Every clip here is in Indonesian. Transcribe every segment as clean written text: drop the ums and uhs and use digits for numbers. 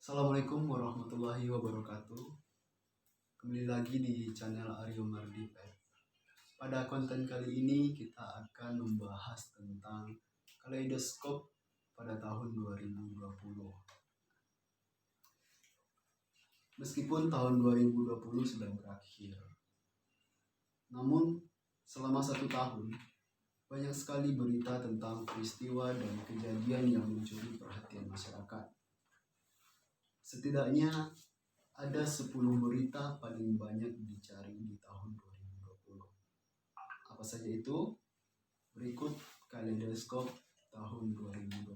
Assalamualaikum warahmatullahi wabarakatuh. Kembali lagi di channel Aryo Mardipet. Pada konten kali ini kita akan membahas tentang kaleidoskop pada tahun 2020. Meskipun tahun 2020 sudah berakhir, namun selama 1 tahun banyak sekali berita tentang peristiwa dan kejadian yang mencuri perhatian masyarakat. Setidaknya ada 10 berita paling banyak dicari di tahun 2020. Apa saja itu? Berikut kaleidoskop tahun 2020.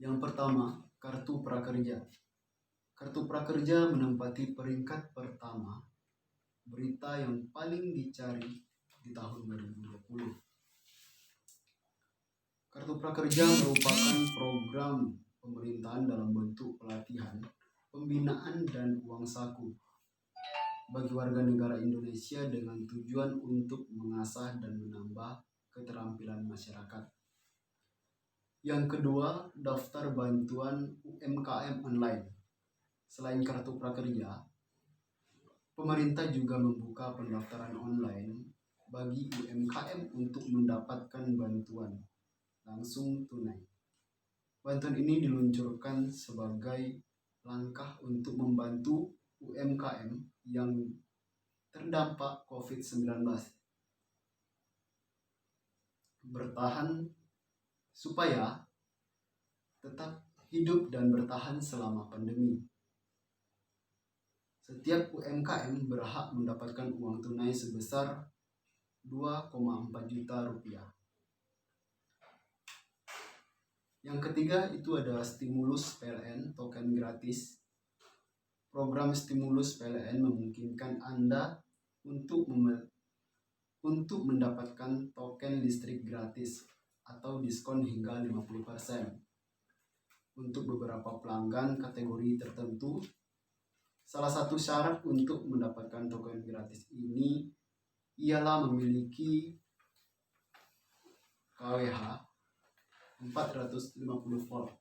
Yang pertama, kartu prakerja. Kartu prakerja menempati peringkat pertama berita yang paling dicari di tahun 2020. Kartu prakerja merupakan program pemerintahan dalam bentuk pelatihan, pembinaan, dan uang saku bagi warga negara Indonesia dengan tujuan untuk mengasah dan menambah keterampilan masyarakat. Yang kedua, daftar bantuan UMKM online. Selain kartu prakerja, pemerintah juga membuka pendaftaran online bagi UMKM untuk mendapatkan bantuan langsung tunai. Bantuan ini diluncurkan sebagai langkah untuk membantu UMKM yang terdampak COVID-19 bertahan supaya tetap hidup dan bertahan selama pandemi. Setiap UMKM berhak mendapatkan uang tunai sebesar 2,4 juta rupiah. Yang ketiga itu ada stimulus PLN token gratis. Program stimulus PLN memungkinkan Anda untuk mendapatkan token listrik gratis atau diskon hingga 50% untuk beberapa pelanggan kategori tertentu. Salah satu syarat untuk mendapatkan token gratis ini ialah memiliki KWH 450 volt.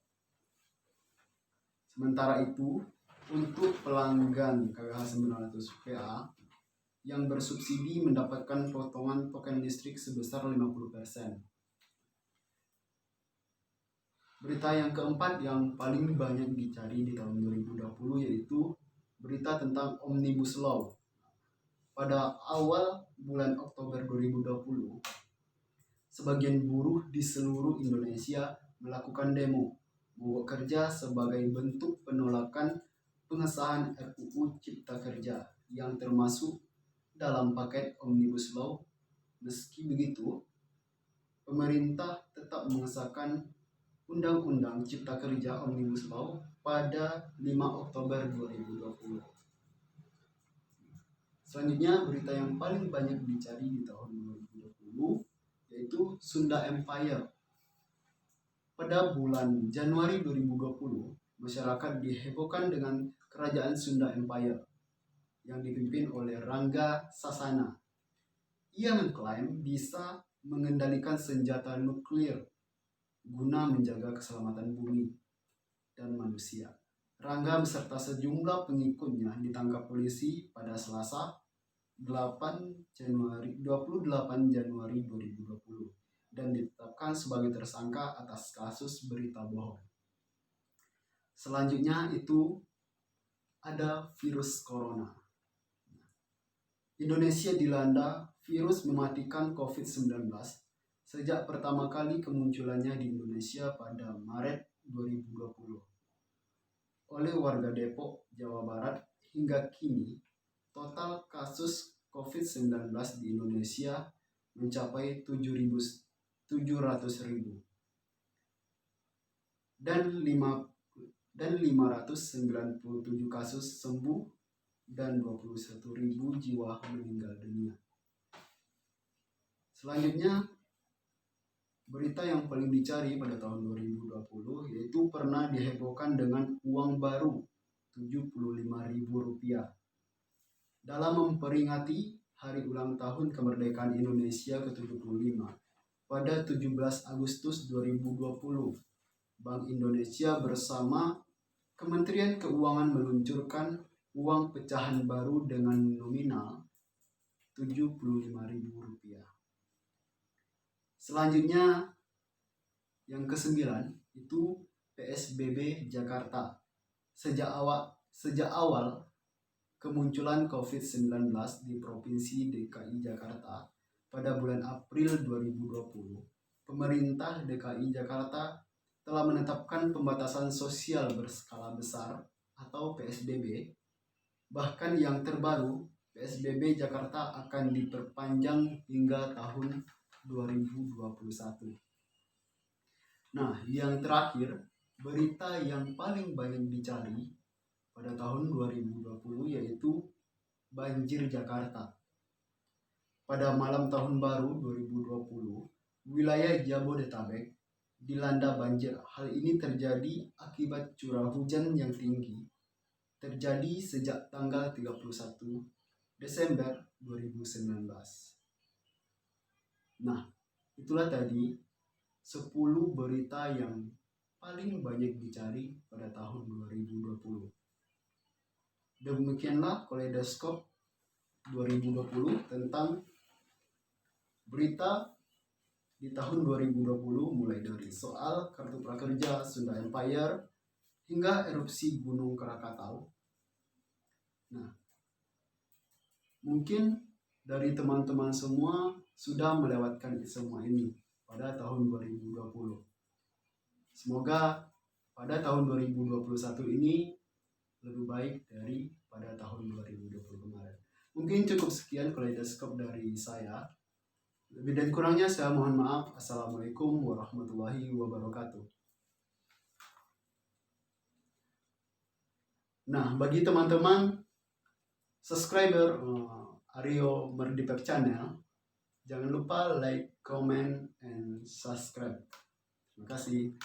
Sementara itu, untuk pelanggan KWH 900 VA yang bersubsidi mendapatkan potongan token listrik sebesar 50%. Berita yang keempat yang paling banyak dicari di tahun 2020 yaitu berita tentang Omnibus Law. Pada awal bulan Oktober 2020, sebagian buruh di seluruh Indonesia melakukan demo mogok kerja sebagai bentuk penolakan pengesahan RUU Cipta Kerja yang termasuk dalam paket Omnibus Law. Meski begitu, pemerintah tetap mengesahkan Undang-Undang Cipta Kerja Omnibus Law pada 5 Oktober 2020. Selanjutnya, berita yang paling banyak dicari di tahun 2020 yaitu Sunda Empire. Pada bulan Januari 2020, masyarakat dihebohkan dengan kerajaan Sunda Empire yang dipimpin oleh Rangga Sasana. Ia mengklaim bisa mengendalikan senjata nuklir guna menjaga keselamatan bumi dan manusia. Rangga beserta sejumlah pengikutnya ditangkap polisi pada Selasa 28 Januari 2020 dan ditetapkan sebagai tersangka atas kasus berita bohong. Selanjutnya itu ada virus corona. Indonesia dilanda virus mematikan COVID-19 sejak pertama kali kemunculannya di Indonesia pada Maret 2020 oleh warga Depok, Jawa Barat. Hingga kini, total kasus COVID-19 di Indonesia mencapai 700.000 dan 597 kasus sembuh dan 21.000 jiwa meninggal dunia. Selanjutnya, berita yang paling dicari pada tahun 2020 yaitu pernah dihebohkan dengan uang baru Rp75.000 dalam memperingati hari ulang tahun kemerdekaan Indonesia ke-75 pada 17 Agustus 2020 Bank Indonesia bersama Kementerian Keuangan meluncurkan uang pecahan baru dengan nominal Rp75.000. Selanjutnya yang ke-9 itu PSBB Jakarta. Sejak awal kemunculan COVID-19 di Provinsi DKI Jakarta pada bulan April 2020, pemerintah DKI Jakarta telah menetapkan pembatasan sosial berskala besar atau PSBB. Bahkan yang terbaru, PSBB Jakarta akan diperpanjang hingga tahun 2021. Nah, yang terakhir, berita yang paling banyak dicari pada tahun 2020 yaitu banjir Jakarta. Pada malam tahun baru 2020, wilayah Jabodetabek dilanda banjir. Hal ini terjadi akibat curah hujan yang tinggi terjadi sejak tanggal 31 Desember 2019. Nah, itulah tadi 10 berita yang paling banyak dicari pada tahun 2020. Demikianlah Kaleidoskop 2020 tentang berita di tahun 2020, mulai dari soal Kartu Prakerja Sunda Empire hingga erupsi Gunung Krakatau. Nah, mungkin dari teman-teman semua sudah melewatkan semua ini pada tahun 2020. Semoga pada tahun 2021 ini lebih baik dari pada tahun 2020 kemarin. Mungkin cukup sekian Kaleidoskop dari saya. Lebih dan kurangnya saya mohon maaf. Assalamualaikum warahmatullahi wabarakatuh. Nah, bagi teman-teman subscriber Aryo Merdipep Channel, jangan lupa like, comment, and subscribe. Terima kasih.